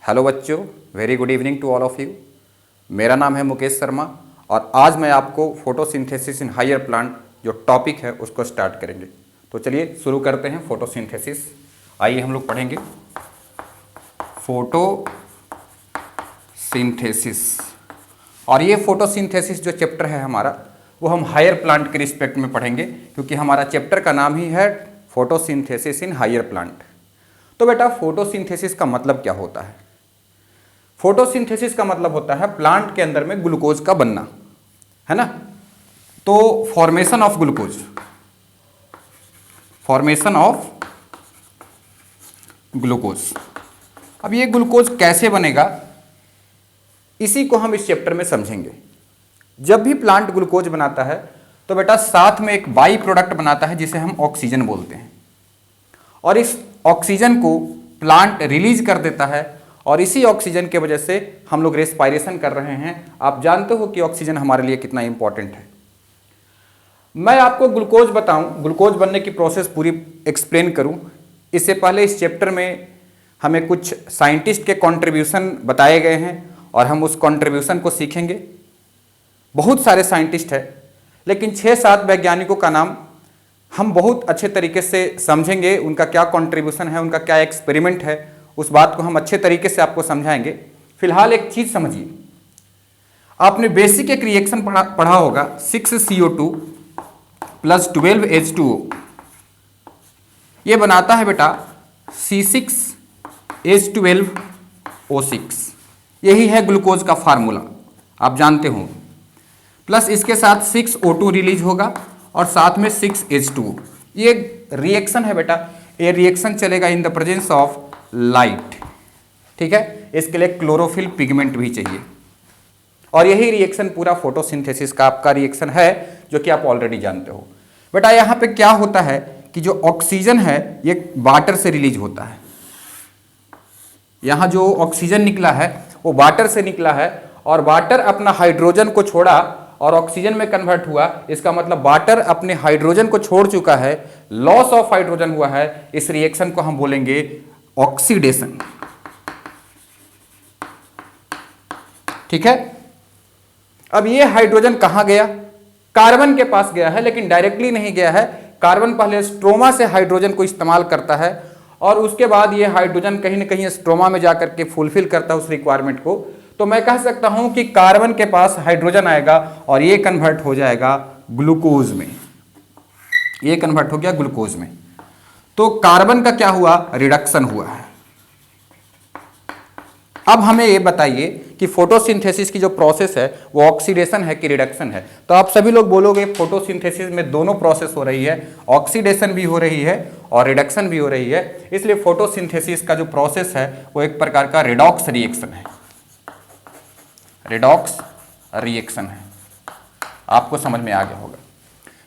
Hello बच्चों, very good evening to all of you. मेरा नाम है मुकेश शर्मा और आज मैं आपको फोटोसिंथेसिस इन हायर प्लांट जो टॉपिक है उसको स्टार्ट करेंगे। तो चलिए शुरू करते हैं फोटोसिंथेसिस। आइए हम लोग पढ़ेंगे फोटोसिंथेसिस। और ये फोटोसिंथेसिस जो चैप्टर है हमारा वो हम हायर प्लांट के रिस्पेक्ट में पढ़ेंगे, क्योंकि हमारा चैप्टर का नाम ही है फोटोसिंथेसिस इन हायर प्लांट। तो बेटा फोटोसिंथेसिस का मतलब क्या होता है? फोटोसिंथेसिस का मतलब होता है प्लांट के अंदर में ग्लूकोज का बनना, है ना। तो formation of glucose, formation of glucose. अब ये ग्लूकोज कैसे बनेगा इसी को हम इस चैप्टर में समझेंगे। जब भी प्लांट ग्लूकोज बनाता है तो बेटा साथ में एक बाई प्रोडक्ट बनाता है जिसे हम ऑक्सीजन बोलते हैं, और इस ऑक्सीजन को प्लांट रिलीज कर देता है और इसी ऑक्सीजन के वजह से हम लोग रेस्पायरेशन कर रहे हैं। आप जानते हो कि ऑक्सीजन हमारे लिए कितना इंपॉर्टेंट है। मैं आपको ग्लूकोज बताऊं, ग्लूकोज बनने की प्रोसेस पूरी एक्सप्लेन करूं, इससे पहले इस चैप्टर में हमें कुछ साइंटिस्ट के कंट्रीब्यूशन बताए गए हैं और हम उस कंट्रीब्यूशन को सीखेंगे। बहुत सारे साइंटिस्ट हैं, लेकिन 6-7 वैज्ञानिकों का नाम हम बहुत अच्छे तरीके से समझेंगे। उनका क्या कंट्रीब्यूशन है, उनका क्या एक्सपेरिमेंट है, उस बात को हम अच्छे तरीके से आपको समझाएंगे। फिलहाल एक चीज समझिए, आपने बेसिक एक रिएक्शन पढ़ा होगा 6CO2 + 12H2O। ये बनाता है बेटा C6H12O6। यही है ग्लूकोज का फार्मूला, आप जानते हो। प्लस इसके साथ 6O2 रिलीज होगा और साथ में 6H2O। ये रिएक्शन है बेटा, ये रिएक्शन चलेगा in the presence of light, ठीक है। इसके लिए क्लोरोफिल पिगमेंट भी चाहिए, और यही रिएक्शन पूरा फोटोसिंथेसिस का आपका रिएक्शन है, जो कि आप ऑलरेडी जानते हो। बेटा यहां पे क्या होता है कि जो ऑक्सीजन है ये वाटर से रिलीज होता है। यहां जो ऑक्सीजन निकला है वो वाटर से निकला है, और वाटर अपना हाइड्रोजन को छोड़ा और ऑक्सीजन में कन्वर्ट हुआ। इसका मतलब वाटर अपने हाइड्रोजन को छोड़ चुका है, लॉस ऑफ हाइड्रोजन हुआ है। इस रिएक्शन को हम बोलेंगे ऑक्सीडेशन, ठीक है। अब ये हाइड्रोजन कहां गया? कार्बन के पास गया है, लेकिन डायरेक्टली नहीं गया है। कार्बन पहले स्ट्रोमा से हाइड्रोजन को इस्तेमाल करता है और उसके बाद ये हाइड्रोजन कहीं ना कहीं स्ट्रोमा में जाकर के फुलफिल करता है उस रिक्वायरमेंट को। तो मैं कह सकता हूं कि कार्बन के पास हाइड्रोजन आएगा और ये कन्वर्ट हो जाएगा ग्लूकोज में। ये कन्वर्ट हो गया ग्लूकोज में। तो कार्बन का क्या हुआ? रिडक्शन हुआ है। अब हमें ये बताइए कि फोटोसिंथेसिस की जो प्रोसेस है वो ऑक्सीडेशन है कि रिडक्शन है? तो आप सभी लोग बोलोगे फोटोसिंथेसिस में दोनों प्रोसेस हो रही है, ऑक्सीडेशन भी हो रही है और रिडक्शन भी हो रही है। इसलिए फोटोसिंथेसिस का जो प्रोसेस है वो एक प्रकार का रिडॉक्स रिएक्शन है। रिडॉक्स रिएक्शन है, आपको समझ में आ गया होगा।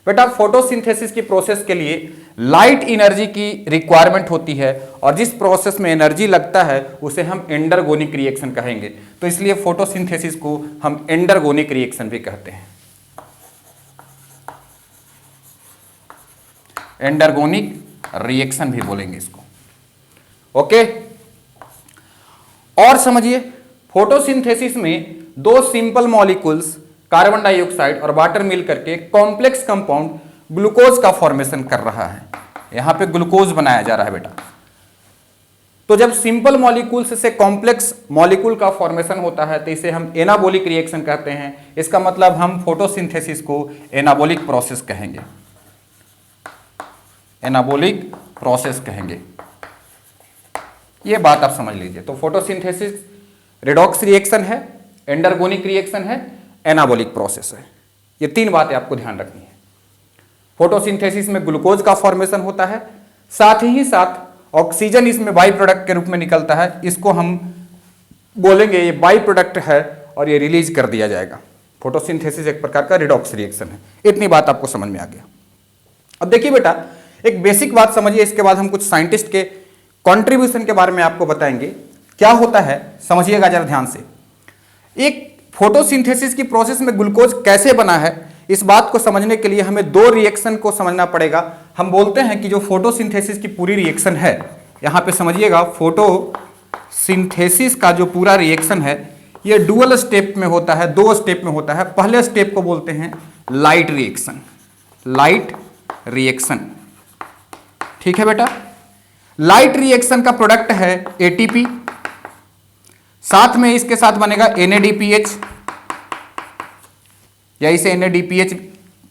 बेटा फोटोसिंथेसिस की प्रोसेस के लिए लाइट एनर्जी की रिक्वायरमेंट होती है, और जिस प्रोसेस में एनर्जी लगता है उसे हम एंडरगोनिक रिएक्शन कहेंगे। तो इसलिए फोटोसिंथेसिस को हम एंडरगोनिक रिएक्शन भी कहते हैं। एंडरगोनिक रिएक्शन भी बोलेंगे इसको, ओके। और समझिए फोटोसिंथेसिस में 2 सिंपल मॉलिक्यूल्स कार्बन डाइऑक्साइड और वाटर मिल करके कॉम्प्लेक्स कंपाउंड ग्लूकोज का फॉर्मेशन कर रहा है। यहां पे ग्लूकोज बनाया जा रहा है बेटा। तो जब सिंपल मॉलिक्यूल्स से कॉम्प्लेक्स मॉलिक्यूल का फॉर्मेशन होता है तो इसे हम एनाबोलिक रिएक्शन कहते हैं। इसका मतलब हम फोटोसिंथेसिस को एनाबोलिक प्रोसेस कहेंगे, एनाबोलिक प्रोसेस कहेंगे। यह बात आप समझ लीजिए। तो फोटोसिंथेसिस रिडॉक्स रिएक्शन है, एंडरगोनिक रिएक्शन है, एनाबोलिक प्रोसेस है। ये 3 बातें आपको ध्यान रखनी है। फोटोसिंथेसिस में ग्लूकोज का फॉर्मेशन होता है, साथ ही साथ ऑक्सीजन इसमें बाई प्रोडक्ट के रूप में निकलता है। इसको हम बोलेंगे ये बाई प्रोडक्ट है और ये रिलीज कर दिया जाएगा। फोटोसिंथेसिस एक प्रकार का रिडॉक्स रिएक्शन है। इतनी बात आपको समझ में आ गया। अब देखिए बेटा एक बेसिक बात समझिए, इसके बाद हम कुछ साइंटिस्ट के कॉन्ट्रीब्यूशन के बारे में आपको बताएंगे। क्या होता है समझिएगा जरा ध्यान से। एक फोटोसिंथेसिस की प्रोसेस में ग्लूकोज कैसे बना है, इस बात को समझने के लिए हमें 2 रिएक्शन को समझना पड़ेगा। हम बोलते हैं कि जो फोटोसिंथेसिस की पूरी रिएक्शन है, यहां पे समझिएगा फोटो सिंथेसिस का जो पूरा रिएक्शन है ये डुअल स्टेप में होता है, दो स्टेप में होता है। पहले स्टेप को बोलते हैं लाइट रिएक्शन, लाइट रिएक्शन, ठीक है बेटा। लाइट रिएक्शन का प्रोडक्ट है एटीपी, साथ में इसके साथ बनेगा NADPH, या इसे NADPH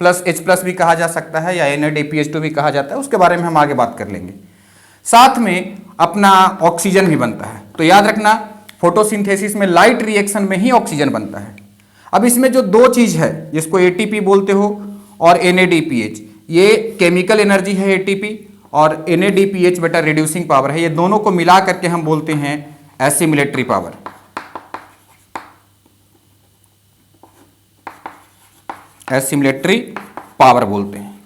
प्लस H प्लस भी कहा जा सकता है या NADPH2 भी कहा जाता है, उसके बारे में हम आगे बात कर लेंगे। साथ में अपना ऑक्सीजन भी बनता है। तो याद रखना फोटोसिंथेसिस में लाइट रिएक्शन में ही ऑक्सीजन बनता है। अब इसमें जो दो चीज है जिसको एटीपी बोलते हो और NADPH, ये केमिकल एनर्जी है एटीपी, और NADPH बेटा रिड्यूसिंग पावर है। ये दोनों को मिला करके हम बोलते हैं एसिमिलेटरी पावर। एसिमिलेटरी पावर बोलते हैं,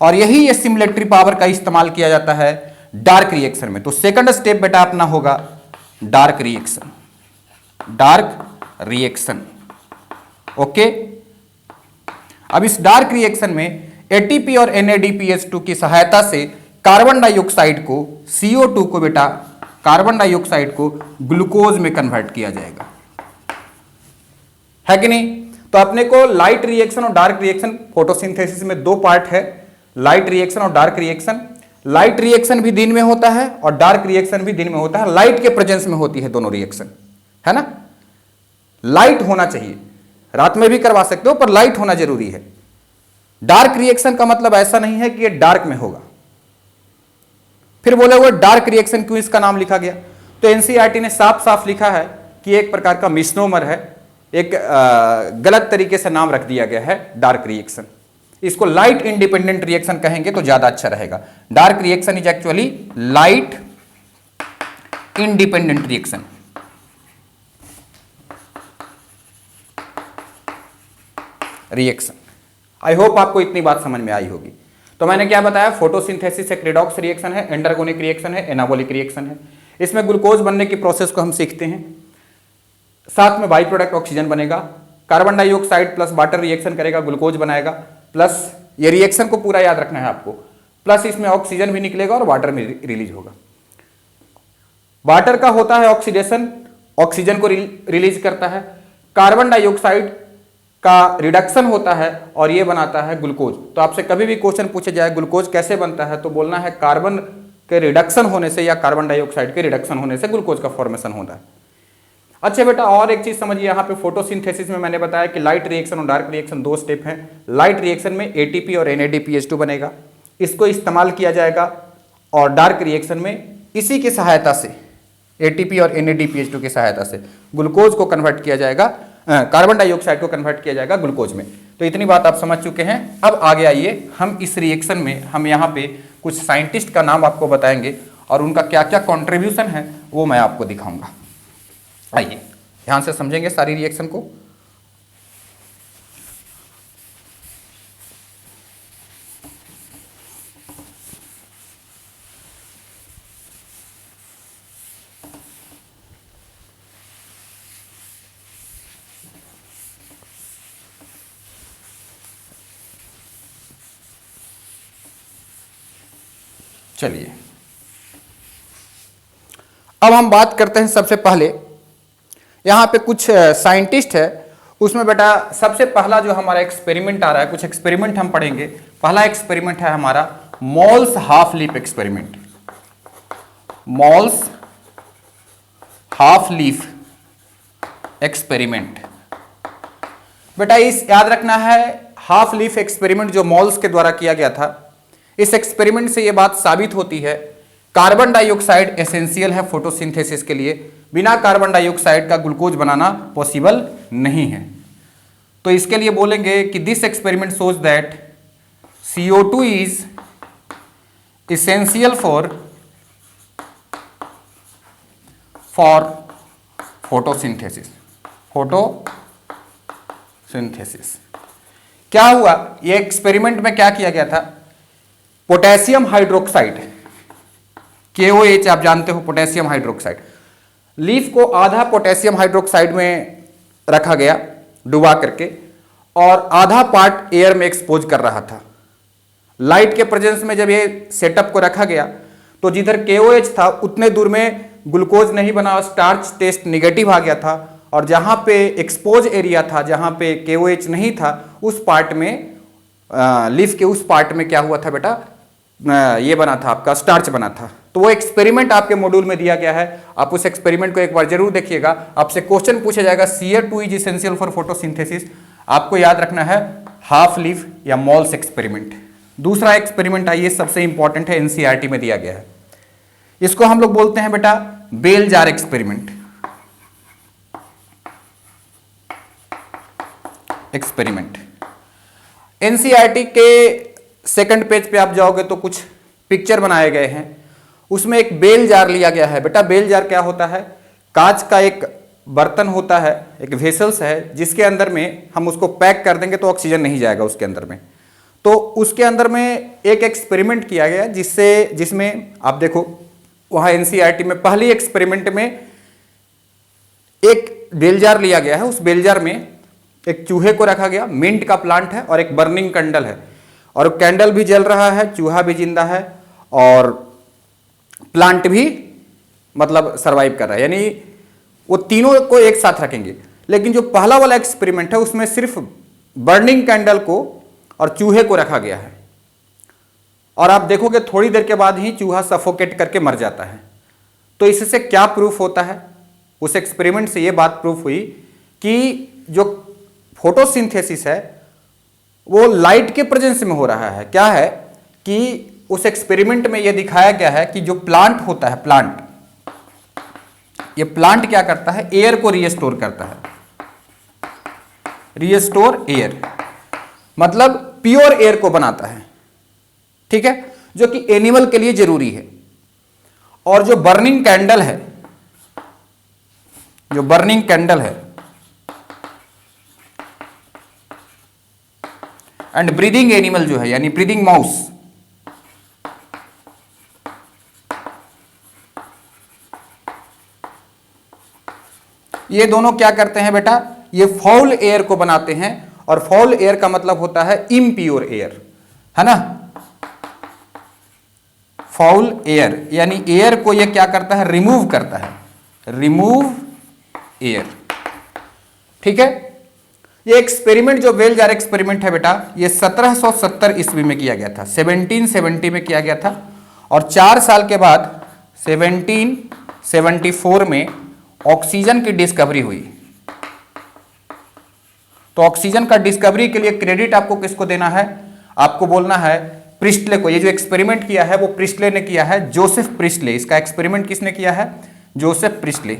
और यही एसिमिलेटरी पावर का इस्तेमाल किया जाता है डार्क रिएक्शन में। तो सेकंड स्टेप बेटा अपना होगा dark reaction, dark reaction, okay. अब इस डार्क रिएक्शन में एटीपी और NADPH2 की सहायता से कार्बन डाइऑक्साइड को, CO2 को बेटा, कार्बन डाइऑक्साइड को ग्लूकोज में कन्वर्ट किया जाएगा, है कि नहीं। तो अपने को लाइट रिएक्शन और डार्क रिएक्शन, फोटोसिंथेसिस में दो पार्ट है, लाइट रिएक्शन और डार्क रिएक्शन। लाइट रिएक्शन भी दिन में होता है और डार्क रिएक्शन भी दिन में होता है। लाइट के प्रेजेंस में होती है दोनों रिएक्शन, है ना। लाइट होना चाहिए, रात में भी करवा सकते हो पर लाइट होना जरूरी है। डार्क रिएक्शन का मतलब ऐसा नहीं है कि ये डार्क में होगा। फिर बोले हुए डार्क रिएक्शन क्यों इसका नाम लिखा गया, तो एनसीईआरटी ने साफ साफ लिखा है कि एक प्रकार का मिसनोमर है, एक गलत तरीके से नाम रख दिया गया है डार्क रिएक्शन। इसको लाइट इंडिपेंडेंट रिएक्शन कहेंगे तो ज्यादा अच्छा रहेगा। Dark reaction is actually light independent reaction. Reaction, I hope आपको इतनी बात समझ में आई होगी। तो मैंने क्या बताया, फोटोसिंथेसिस एक रिडॉक्स रिएक्शन है, एंडरगोनिक रिएक्शन है, एनाबोलिक रिएक्शन है। इसमें ग्लूकोज बनने की प्रोसेस को हम सीखते हैं। साथ में बाई प्रोडक्ट ऑक्सीजन बनेगा, carbon dioxide plus water reaction करेगा, ग्लूकोज बनाएगा, प्लस ये रिएक्शन को पूरा याद रखना है आपको, प्लस इसमें ऑक्सीजन भी निकलेगा और वाटर भी रिलीज होगा। वाटर का होता है ऑक्सीडेशन, ऑक्सीजन को रिलीज करता है। कार्बन डाइऑक्साइड का रिडक्शन होता है और ये बनाता है ग्लूकोज। तो आपसे कभी भी क्वेश्चन पूछे जाए ग्लूकोज कैसे बनता है, तो बोलना है कार्बन के रिडक्शन होने से या कार्बन डाइऑक्साइड के रिडक्शन होने से ग्लूकोज का फॉर्मेशन होता है। अच्छा बेटा, और एक चीज समझिए, यहाँ पे फोटोसिंथेसिस में मैंने बताया कि लाइट रिएक्शन और डार्क रिएक्शन दो स्टेप हैं। लाइट रिएक्शन में एटीपी और NADPH2 बनेगा, इसको इस्तेमाल किया जाएगा, और डार्क रिएक्शन में इसी की सहायता से, एटीपी और NADPH2 की सहायता से ग्लूकोज को कन्वर्ट किया जाएगा, कार्बन डाइऑक्साइड को कन्वर्ट किया जाएगा ग्लूकोज में। तो इतनी बात आप समझ चुके हैं। अब आगे आइए, हम इस रिएक्शन में हम यहाँ पे कुछ साइंटिस्ट का नाम आपको बताएंगे और उनका क्या क्या कॉन्ट्रीब्यूशन है वो मैं आपको दिखाऊंगा। आइए ध्यान से समझेंगे सारी रिएक्शन को। चलिए अब हम बात करते हैं, सबसे पहले यहां पे कुछ साइंटिस्ट है, उसमें बेटा सबसे पहला जो हमारा एक्सपेरिमेंट आ रहा है, कुछ एक्सपेरिमेंट हम पढ़ेंगे। पहला एक्सपेरिमेंट है हमारा moles half leaf experiment. Moles half leaf experiment, बेटा इस याद रखना है, हाफ लीफ एक्सपेरिमेंट जो मोल्स के द्वारा किया गया था, इस एक्सपेरिमेंट से यह बात साबित होती है कार्बन डाइऑक्साइड एसेंशियल है फोटोसिंथेसिस के लिए। बिना कार्बन डाइऑक्साइड का ग्लूकोज बनाना पॉसिबल नहीं है। तो इसके लिए बोलेंगे कि this experiment shows that CO2 is essential for photosynthesis। क्या हुआ, ये एक्सपेरिमेंट में क्या किया गया था, पोटेशियम हाइड्रोक्साइड KOH आप जानते हो, पोटेशियम हाइड्रोक्साइड, लीफ को आधा पोटेशियम हाइड्रोक्साइड में रखा गया डुबा करके, और आधा पार्ट एयर में एक्सपोज कर रहा था। लाइट के प्रेजेंस में जब ये सेटअप को रखा गया तो जिधर KOH था उतने दूर में ग्लूकोज नहीं बना और स्टार्च टेस्ट निगेटिव आ गया था, और जहां पे एक्सपोज एरिया था, जहां पे KOH नहीं था, उस पार्ट में लीफ के उस पार्ट में क्या हुआ था बेटा, ये बना था आपका स्टार्च बना था। तो वो एक्सपेरिमेंट आपके मॉड्यूल में दिया गया है, आप उस एक्सपेरिमेंट को एक बार जरूर देखिएगा। आपसे क्वेश्चन पूछा जाएगा Cr2 is essential for photosynthesis, आपको याद रखना है हाफ लीफ या मॉल्स एक्सपेरिमेंट। दूसरा एक्सपेरिमेंट आइए, सबसे इंपॉर्टेंट है, एनसीईआरटी में दिया गया है, इसको हम लोग बोलते हैं बेटा बेल जार एक्सपेरिमेंट। एनसीईआरटी के सेकंड पेज पे आप जाओगे तो कुछ पिक्चर बनाए गए हैं, उसमें एक बेल जार लिया गया है। बेटा बेल जार क्या होता है, कांच का एक बर्तन होता है, एक वेसल्स है, जिसके अंदर में हम उसको पैक कर देंगे तो ऑक्सीजन नहीं जाएगा उसके अंदर में। तो उसके अंदर में एक एक्सपेरिमेंट किया गया जिसमें आप देखो वहां एनसीईआरटी में पहली एक्सपेरिमेंट में एक बेल जार लिया गया है, उस बेल जार में एक चूहे को रखा गया, मिंट का प्लांट है और एक बर्निंग कैंडल है, और कैंडल भी जल रहा है, चूहा भी जिंदा है और प्लांट भी मतलब सरवाइव कर रहा है, यानी वो तीनों को एक साथ रखेंगे। लेकिन जो पहला वाला एक्सपेरिमेंट है उसमें सिर्फ बर्निंग कैंडल को और चूहे को रखा गया है, और आप देखोगे थोड़ी देर के बाद ही चूहा सफोकेट करके मर जाता है। तो इससे क्या प्रूफ होता है, उस एक्सपेरिमेंट से ये बात प्रूफ हुई कि जो फोटोसिंथेसिस है वो लाइट के प्रेजेंस में हो रहा है। क्या है कि उस एक्सपेरिमेंट में यह दिखाया गया है कि जो प्लांट होता है, ये प्लांट क्या करता है, एयर को रिस्टोर करता है, रिस्टोर एयर मतलब प्योर एयर को बनाता है, ठीक है, जो कि एनिमल के लिए जरूरी है। और जो बर्निंग कैंडल है, एंड ब्रीदिंग एनिमल जो है यानी ब्रीदिंग माउस, ये दोनों क्या करते हैं बेटा, ये फाउल एयर को बनाते हैं, और फाउल एयर का मतलब होता है इम्प्योर एयर, है ना। फाउल एयर यानी एयर को ये क्या करता है, रिमूव करता है, रिमूव एयर, ठीक है। ये एक्सपेरिमेंट जो बेल जार एक्सपेरिमेंट है बेटा, ये 1770 ईस्वी में किया गया था, 1770 में किया गया था, और 4 साल के बाद 1774 में ऑक्सीजन की डिस्कवरी हुई। तो ऑक्सीजन का डिस्कवरी के लिए क्रेडिट आपको किसको देना है, आपको बोलना है प्रिस्टले को। ये जो एक्सपेरिमेंट किया है वो प्रिस्टले ने किया है, जोसेफ प्रिस्टले। इसका एक्सपेरिमेंट किसने किया है, जोसेफ प्रिस्टले।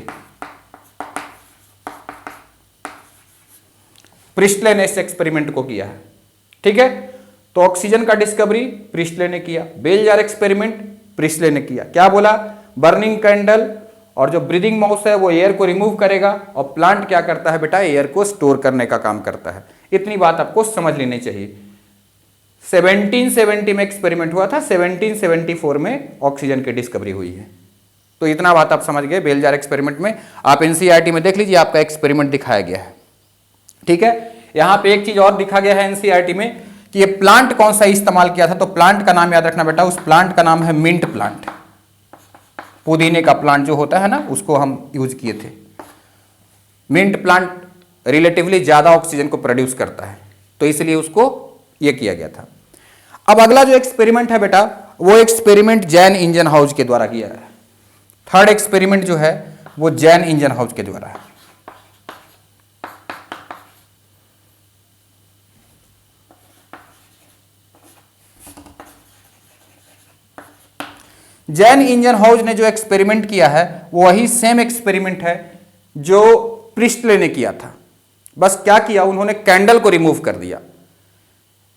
प्रिस्टले ने इस एक्सपेरिमेंट को किया है, ठीक है। तो ऑक्सीजन का डिस्कवरी प्रिस्टले ने किया, बेल जार एक्सपेरिमेंट प्रिस्टले ने किया। क्या बोला, बर्निंग कैंडल और जो ब्रीदिंग माउस है वो एयर को रिमूव करेगा, और प्लांट क्या करता है बेटा, एयर को स्टोर करने का काम करता है। इतनी बात आपको समझ लेनी चाहिए। 1770 में एक्सपेरिमेंट हुआ था, 1774 में ऑक्सीजन की डिस्कवरी हुई है। तो इतना बात आप समझ गए बेल जार एक्सपेरिमेंट में। आप एनसीईआरटी में देख लीजिए, आपका एक्सपेरिमेंट दिखाया गया है, ठीक है। यहां पे एक चीज और दिखा गया है एनसीईआरटी में कि ये प्लांट कौन सा इस्तेमाल किया था। तो प्लांट का नाम याद रखना बेटा, उस प्लांट का नाम है मिंट प्लांट। पुदीने का प्लांट जो होता है ना, उसको हम यूज किए थे। मिंट प्लांट रिलेटिवली ज्यादा ऑक्सीजन को प्रोड्यूस करता है, तो इसलिए उसको यह किया गया था। अब अगला जो एक्सपेरिमेंट है बेटा, वो एक्सपेरिमेंट जैन इंजन हाउस के द्वारा किया है। थर्ड एक्सपेरिमेंट जो है वो जैन इंजन हाउस के द्वारा है। जैन इंजन हाउस ने जो एक्सपेरिमेंट किया है वो वही सेम एक्सपेरिमेंट है जो प्रिस्टले ने किया था। बस क्या किया, उन्होंने कैंडल को रिमूव कर दिया।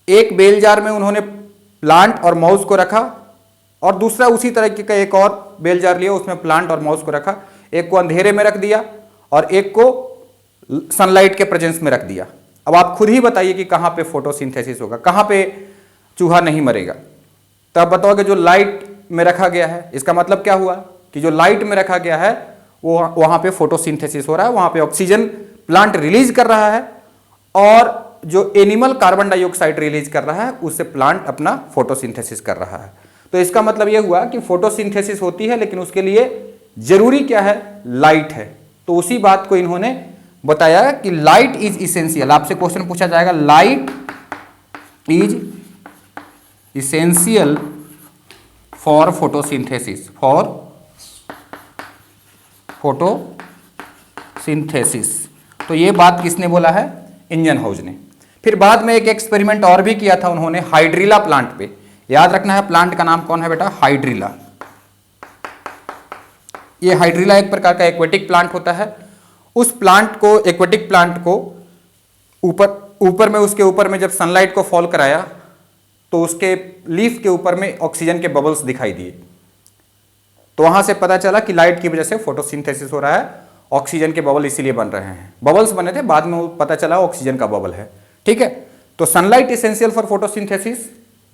एक बेल जार में उन्होंने प्लांट और माउस को रखा, और दूसरा उसी तरीके का एक और बेल जार लिया, उसमें प्लांट और माउस को रखा। एक को अंधेरे में रख दिया और एक को सनलाइट के प्रेजेंस में रख दिया। अब आप खुद ही बताइए कि कहां पे फोटोसिंथेसिस होगा, कहां पे चूहा नहीं मरेगा। तो आप बताओगे जो लाइट में रखा गया है, इसका मतलब क्या हुआ कि जो लाइट में रखा गया है वो वहां पे फोटोसिंथेसिस हो रहा है, वहां पे ऑक्सीजन प्लांट रिलीज कर रहा है, और जो एनिमल कार्बन डाइऑक्साइड रिलीज कर रहा है उससे प्लांट अपना फोटोसिंथेसिस कर रहा है। तो इसका मतलब यह हुआ कि फोटोसिंथेसिस होती है, लेकिन उसके लिए जरूरी क्या है, लाइट है। तो उसी बात को इन्होंने बताया कि लाइट इज इसेंशियल। आपसे क्वेश्चन पूछा जाएगा, light is essential for photosynthesis, for photosynthesis. तो ये बात किसने बोला है, इंजनहाउस ने। फिर बाद में एक एक्सपेरिमेंट और भी किया था उन्होंने हाइड्रिला प्लांट पे। याद रखना है प्लांट का नाम कौन है बेटा, हाइड्रिला। ये हाइड्रिला एक प्रकार का एक्वेटिक प्लांट होता है। उस प्लांट को, एक्वेटिक प्लांट को ऊपर में, उसके ऊपर में जब सनलाइट को फॉल कराया तो उसके लीफ के ऊपर में ऑक्सीजन के बबल्स दिखाई दिए। तो वहां से पता चला कि लाइट की वजह से फोटोसिंथेसिस हो रहा है, ऑक्सीजन के बबल इसीलिए बन रहे हैं। बबल्स बने थे, बाद में पता चला ऑक्सीजन का बबल है। ठीक है, तो सनलाइट इसेंशियल फॉर फोटोसिंथेसिस,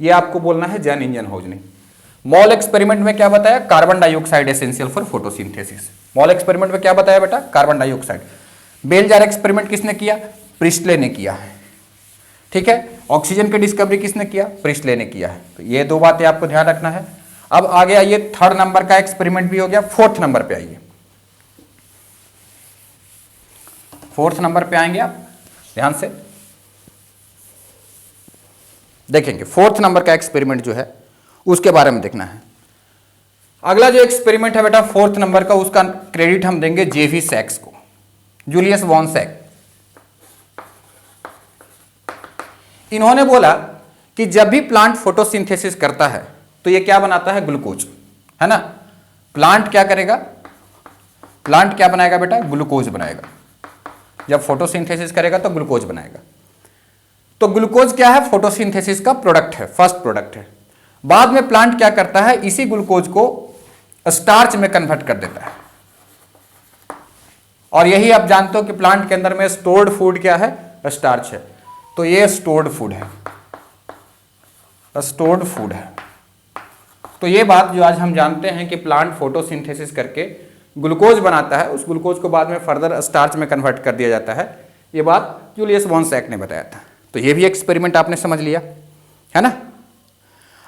ये आपको बोलना है जॉन इंजनहाउस ने। मॉल एक्सपेरिमेंट में क्या बताया, carbon dioxide essential for photosynthesis. Moll experiment में क्या बताया बेटा, carbon dioxide. Bell jar experiment किसने किया, प्रिस्टले ने किया है। ठीक है, ऑक्सीजन की डिस्कवरी किसने किया, प्रिस्टले ने किया है। तो ये दो बातें आपको ध्यान रखना है। अब आगे आइए, थर्ड नंबर का एक्सपेरिमेंट भी हो गया। फोर्थ नंबर पे आइए, फोर्थ नंबर पे आएंगे आप, ध्यान से देखेंगे। फोर्थ नंबर का एक्सपेरिमेंट जो है उसके बारे में देखना है। अगला जो एक्सपेरिमेंट है बेटा फोर्थ नंबर का, उसका क्रेडिट हम देंगे जेवी सैक्स को, जूलियस वॉन सैक। इन्होंने बोला कि जब भी प्लांट फोटोसिंथेसिस करता है तो ये क्या बनाता है, ग्लूकोज, है ना। प्लांट क्या करेगा, प्लांट क्या बनाएगा बेटा, ग्लूकोज बनाएगा। जब फोटोसिंथेसिस करेगा तो ग्लूकोज बनाएगा। तो ग्लूकोज क्या है, फोटोसिंथेसिस का प्रोडक्ट है, फर्स्ट प्रोडक्ट है। बाद में प्लांट क्या करता है, इसी ग्लूकोज को स्टार्च में कन्वर्ट कर देता है। और यही आप जानते हो कि प्लांट के अंदर में स्टोर्ड फूड क्या है, स्टार्च है। तो ये स्टोर्ड फूड है, स्टोर्ड फूड है। तो ये बात जो आज हम जानते हैं कि प्लांट फोटोसिंथेसिस करके ग्लूकोज बनाता है, उस ग्लूकोज को बाद में फर्दर स्टार्च में कन्वर्ट कर दिया जाता है। ये बात जूलियस वॉन सैक ने बताया था। तो ये भी एक्सपेरिमेंट आपने समझ लिया, है ना।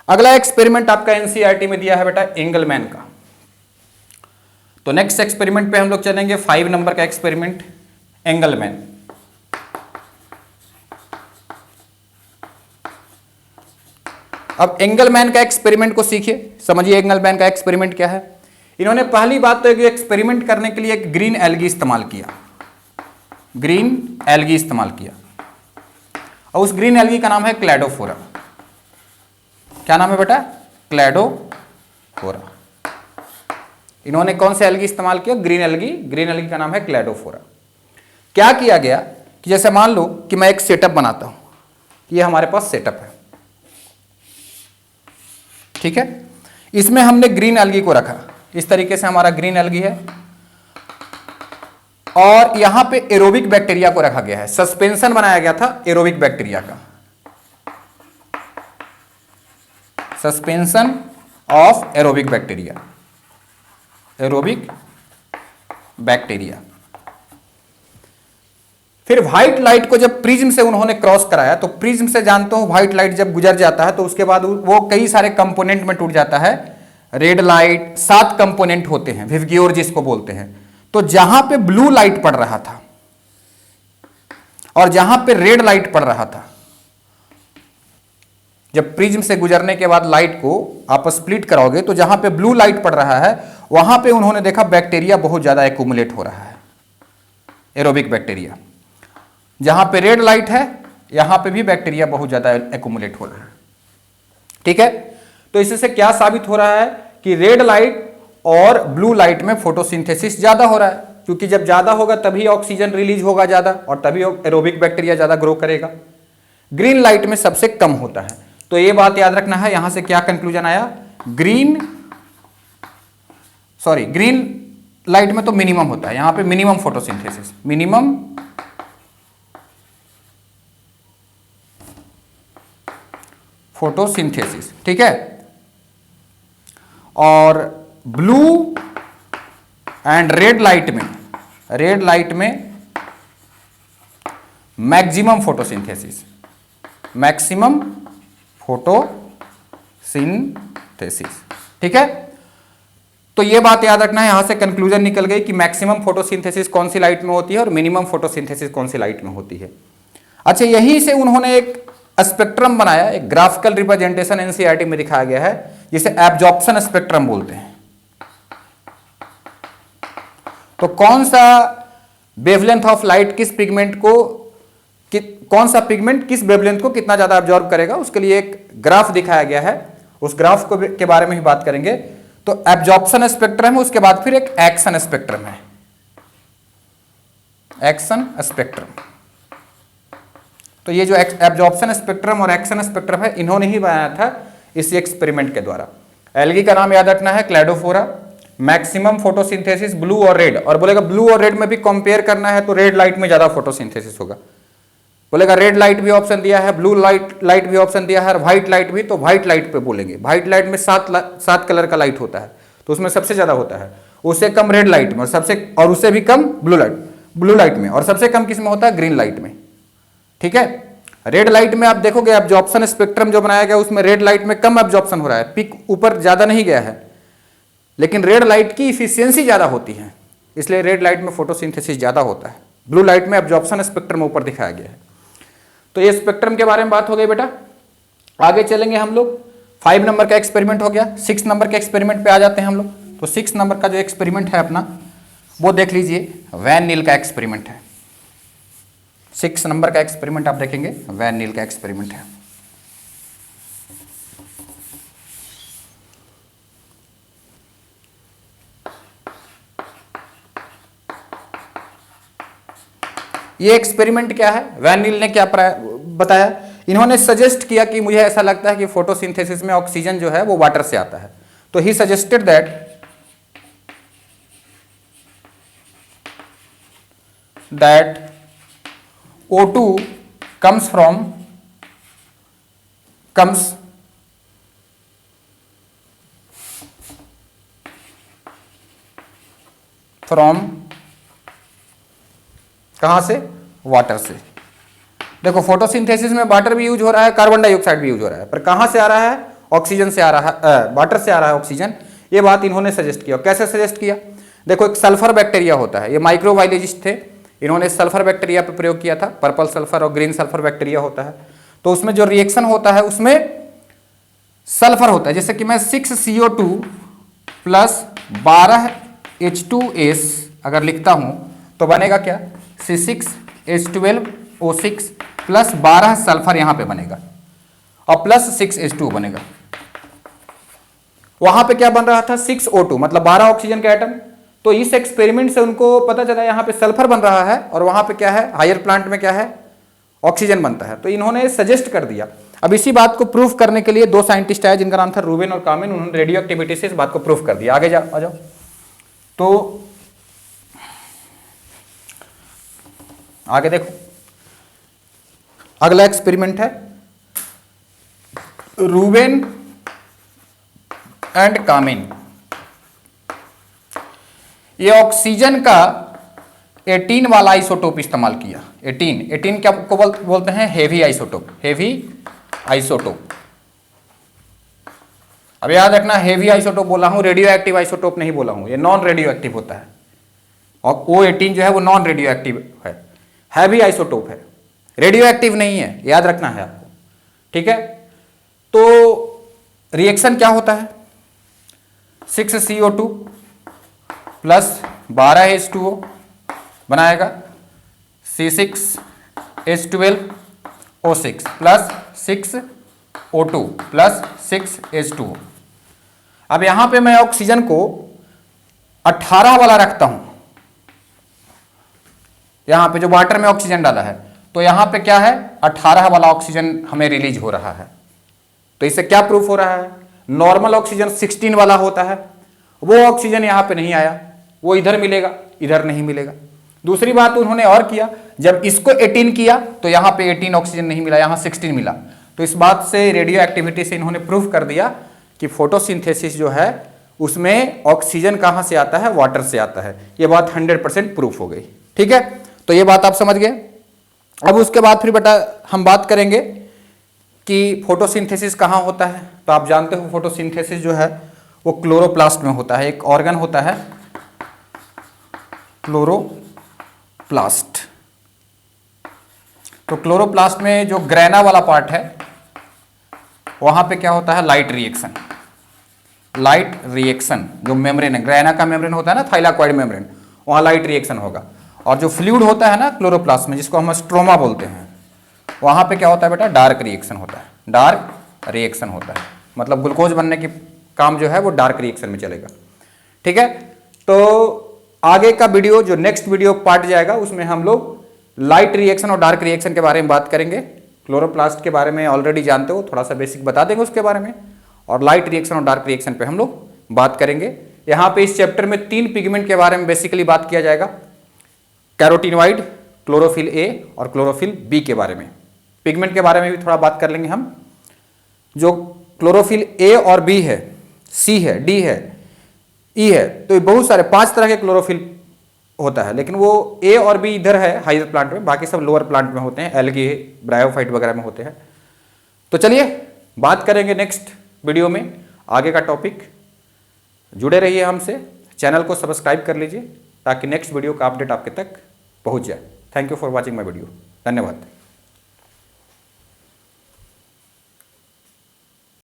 अगला एक्सपेरिमेंट आपका एनसीईआरटी में दिया है बेटा एंगलमैन का। तो नेक्स्ट एक्सपेरिमेंट पे हम लोग चलेंगे, 5 नंबर का एक्सपेरिमेंट, एंगलमैन। अब एंगलमैन का एक्सपेरिमेंट को सीखिए, समझिए एंगलमैन का एक्सपेरिमेंट क्या है। इन्होंने पहली बात तो एक्सपेरिमेंट करने के लिए एक ग्रीन एल्गी इस्तेमाल किया, ग्रीन एल्गी इस्तेमाल किया। और उस ग्रीन एल्गी का नाम है क्लैडोफोरा। क्या नाम है बेटा, क्लैडोफोरा। इन्होंने कौन से एल्गी इस्तेमाल किया, ग्रीन एल्गी। ग्रीन एल्गी का नाम है क्लैडोफोरा। क्या किया गया कि जैसे मान लो कि मैं एक सेटअप बनाता हूं, ये हमारे पास सेटअप है, ठीक है। इसमें हमने ग्रीन एल्गी को रखा, इस तरीके से हमारा ग्रीन एल्गी है। और यहां पे एरोबिक बैक्टीरिया को रखा गया है, सस्पेंशन बनाया गया था एरोबिक बैक्टीरिया का, suspension of aerobic bacteria, aerobic bacteria. फिर व्हाइट लाइट को जब प्रिज्म से उन्होंने क्रॉस कराया, तो प्रिज्म से जानते हो व्हाइट लाइट जब गुजर जाता है तो उसके बाद वो कई सारे कंपोनेंट में टूट जाता है। रेड लाइट 7 कंपोनेंट होते हैं, विवग्योर जिसको बोलते हैं। तो जहां पे ब्लू लाइट पड़ रहा था और जहां पे रेड लाइट पड़ रहा था, जब प्रिज्म से गुजरने के बाद लाइट को आप स्प्लिट कराओगे तो जहां पे ब्लू लाइट पड़ रहा है वहां पे उन्होंने देखा बैक्टीरिया बहुत ज्यादा एक्यूमुलेट हो रहा है, एरोबिक बैक्टीरिया। जहां पे रेड लाइट है यहां पे भी बैक्टीरिया बहुत ज्यादा एक्यूमुलेट हो रहा है, ठीक है। तो इससे क्या साबित हो रहा है कि रेड लाइट और ब्लू लाइट में फोटोसिंथेसिस ज्यादा हो रहा है, क्योंकि जब ज्यादा होगा तभी ऑक्सीजन रिलीज होगा ज्यादा और तभी एरोबिक बैक्टीरिया ज्यादा ग्रो करेगा। ग्रीन लाइट में सबसे कम होता है। तो ये बात याद रखना है। यहां से क्या कंक्लूजन आया, ग्रीन लाइट में तो मिनिमम होता है, यहां पे मिनिमम फोटोसिंथेसिस, मिनिमम फोटोसिंथेसिस, ठीक है। और ब्लू एंड रेड लाइट में मैक्सिमम फोटोसिंथेसिस, मैक्सिमम फोटोसिंथेसिस, ठीक है। तो ये बात याद रखना है, यहां से कंक्लूजन निकल गई कि मैक्सिमम फोटोसिंथेसिस कौन सी लाइट में होती है और मिनिमम फोटोसिंथेसिस कौन सी लाइट में होती है। अच्छा, यही से उन्होंने एक स्पेक्ट्रम बनाया, एक ग्राफिकल रिप्रेजेंटेशन एनसीईआरटी में दिखाया गया है, जिसे एब्जॉर्प्शन स्पेक्ट्रम बोलते हैं। तो कौन सा वेवलेंथ ऑफ लाइट किस पिगमेंट को कौन सा पिगमेंट किस वेवलेंथ को कितना ज्यादा एब्जॉर्ब करेगा, उसके लिए एक ग्राफ दिखाया गया है। उस ग्राफ को के बारे में ही बात करेंगे। तो एब्जॉर्प्शन स्पेक्ट्रम है, उसके बाद फिर एक एक्शन स्पेक्ट्रम है, एक्शन स्पेक्ट्रम। तो ये जो एब्जॉर्प्शन स्पेक्ट्रम और एक्शन स्पेक्ट्रम है, इन्होंने ही बनाया था इसी एक्सपेरिमेंट के द्वारा। एल्गी का नाम याद रखना है क्लैडोफोरा। मैक्सिमम फोटोसिंथेसिस ब्लू और रेड, और बोलेगा ब्लू और रेड में भी कंपेयर करना है तो रेड लाइट में ज्यादा फोटोसिंथेसिस होगा। बोलेगा रेड लाइट भी ऑप्शन दिया है, ब्लू लाइट भी ऑप्शन दिया है, और व्हाइट लाइट भी, तो व्हाइट लाइट पे बोलेंगे। व्हाइट लाइट में सात कलर का लाइट होता है, तो उसमें सबसे ज्यादा होता है, उससे कम रेड लाइट में, और उससे भी कम ब्लू लाइट में, और सबसे कम किस में होता है, ग्रीन लाइट में। ठीक है, रेड लाइट में आप देखोगे एब्जॉर्प्शन स्पेक्ट्रम जो बनाया गया उसमें रेड लाइट में कम एब्जॉर्प्शन हो रहा है, पिक ऊपर ज्यादा नहीं गया है, लेकिन रेड लाइट की इफिशियंसी ज्यादा होती है, इसलिए रेड लाइट में फोटोसिंथेसिस ज्यादा होता है। ब्लू लाइट में एब्जॉर्प्शन स्पेक्ट्रम ऊपर दिखाया गया है। तो ये स्पेक्ट्रम के बारे में बात हो गई बेटा। आगे चलेंगे हम लोग, 5 नंबर का एक्सपेरिमेंट हो गया, 6 नंबर के एक्सपेरिमेंट पे आ जाते हैं हम लोग। तो 6 नंबर का जो एक्सपेरिमेंट है अपना, वो देख लीजिए, वैन नील का एक्सपेरिमेंट है। 6 नंबर का एक्सपेरिमेंट आप देखेंगे, वैन नील का एक्सपेरिमेंट है। ये एक्सपेरिमेंट क्या है, वैन नील ने क्या बताया, इन्होंने सजेस्ट किया कि मुझे ऐसा लगता है कि फोटोसिंथेसिस में ऑक्सीजन जो है वो वाटर से आता है। तो he suggested that O2 comes from कहां से, वाटर से। देखो फोटोसिंथेसिस में वाटर भी यूज हो रहा है, कार्बन डाइऑक्साइड भी यूज हो रहा है, पर कहां से आ रहा है, ऑक्सीजन से आ रहा है, वाटर से आ रहा है ऑक्सीजन। ये बात इन्होंने सजेस्ट किया। कैसे सजेस्ट किया, देखो एक सल्फर बैक्टीरिया होता है, ये माइक्रोबायोलॉजिस्ट थे, इन्होंने सल्फर बैक्टीरिया पे प्रयोग किया था। पर्पल सल्फर और ग्रीन सल्फर बैक्टीरिया होता है, तो उसमें जो रिएक्शन होता है उसमें सल्फर होता है। जैसे कि मैं 6CO2 प्लस 12H2S अगर लिखता हूं तो बनेगा क्या, C6H12O6 प्लस 12 सल्फर यहां पे बनेगा और प्लस 6H2 बनेगा। वहां पे क्या बन रहा था, 6O2 मतलब 12 ऑक्सीजन के एटम। तो इस एक्सपेरिमेंट से उनको पता चला यहां पे सल्फर बन रहा है और वहां पे क्या है, हायर प्लांट में क्या है, ऑक्सीजन बनता है। तो इन्होंने सजेस्ट कर दिया। अब इसी बात को प्रूफ करने के लिए 2 साइंटिस्ट आए जिनका नाम था रूबेन और कामिन, उन्होंने रेडियो एक्टिविटी से इस बात को प्रूफ कर दिया। आगे आ जाओ। तो आगे देखो, अगला एक्सपेरिमेंट है रूबेन एंड कामिन। ये ऑक्सीजन का 18 वाला आइसोटोप इस्तेमाल किया। 18 क्या को बोलते हैं, हेवी आइसोटोप, हेवी आइसोटोप। अब याद रखना, हेवी आइसोटोप बोला हूं, रेडियो एक्टिव आइसोटोप नहीं बोला हूं, ये नॉन रेडियो एक्टिव होता है। और O18 जो है वो नॉन रेडियो एक्टिव है, हैवी आइसोटोप है, रेडियो एक्टिव नहीं है, याद रखना है आपको। ठीक है, तो रिएक्शन क्या होता है, 6CO2 प्लस 12H2O बनाएगा C6H12O6 plus 6O2 plus 6H2O। अब यहां पे मैं ऑक्सीजन को 18 वाला रखता हूं, यहां पे जो वाटर में ऑक्सीजन डाला है, तो यहां पे क्या है, 18 वाला ऑक्सीजन हमें रिलीज हो रहा है। तो इससे क्या प्रूफ हो रहा है, नॉर्मल ऑक्सीजन 16 वाला होता है, वो ऑक्सीजन यहां पे नहीं आया, वो इधर मिलेगा, इधर नहीं मिलेगा। दूसरी बात उन्होंने और किया, जब इसको 18 किया तो यहां पे 18 ऑक्सीजन नहीं मिला, यहां 16 मिला। तो इस बात से, रेडियो एक्टिविटी से इन्होंने प्रूफ कर दिया कि फोटोसिंथेसिस जो है उसमें ऑक्सीजन कहां से आता है, वाटर से आता है। यह बात 100% प्रूफ हो गई। ठीक है, तो ये बात आप समझ गए। अब उसके बाद फिर बेटा हम बात करेंगे कि फोटोसिंथेसिस कहाँ होता है। तो आप जानते हो फोटोसिंथेसिस जो है वो क्लोरोप्लास्ट में होता है। एक ऑर्गन होता है क्लोरोप्लास्ट। तो क्लोरोप्लास्ट में जो ग्रेना वाला पार्ट है वहां पे क्या होता है, लाइट रिएक्शन। लाइट रिएक्शन जो मेम्ब्रेन है, ग्रेना का मेम्ब्रेन होता है ना, थाइलाकॉइड मेम्ब्रेन, वहां लाइट रिएक्शन होगा। और जो फ्लूइड होता है ना क्लोरोप्लास्ट में, जिसको हम स्ट्रोमा बोलते हैं, वहां पे क्या होता है बेटा, डार्क रिएक्शन होता है। डार्क रिएक्शन होता है, मतलब ग्लूकोज बनने की काम जो है वो डार्क रिएक्शन में चलेगा। ठीक है, तो आगे का वीडियो, जो नेक्स्ट वीडियो पार्ट जाएगा, उसमें हम लोग लाइट रिएक्शन और डार्क रिएक्शन के बारे में बात करेंगे। क्लोरोप्लास्ट के बारे में ऑलरेडी जानते हो, थोड़ा सा बेसिक बता देंगे उसके बारे में, और लाइट रिएक्शन और डार्क रिएक्शन पे हम लोग बात करेंगे। यहाँ पे इस चैप्टर में 3 पिगमेंट के बारे में बेसिकली बात किया जाएगा, कैरोटीनॉइड, क्लोरोफिल ए और क्लोरोफिल बी के बारे में। पिगमेंट के बारे में भी थोड़ा बात कर लेंगे हम। जो क्लोरोफिल ए और बी है, सी है, डी है, ई है, तो बहुत सारे 5 तरह के क्लोरोफिल होता है, लेकिन वो ए और बी इधर है हायर प्लांट में, बाकी सब लोअर प्लांट में होते हैं, एल्गी, ब्रायोफाइट वगैरह में होते हैं। तो चलिए बात करेंगे नेक्स्ट वीडियो में आगे का टॉपिक। जुड़े रहिए हमसे, चैनल को सब्सक्राइब कर लीजिए ताकि नेक्स्ट वीडियो का अपडेट आपके तक पहुंच जाए। Thank you for watching my video. धन्यवाद।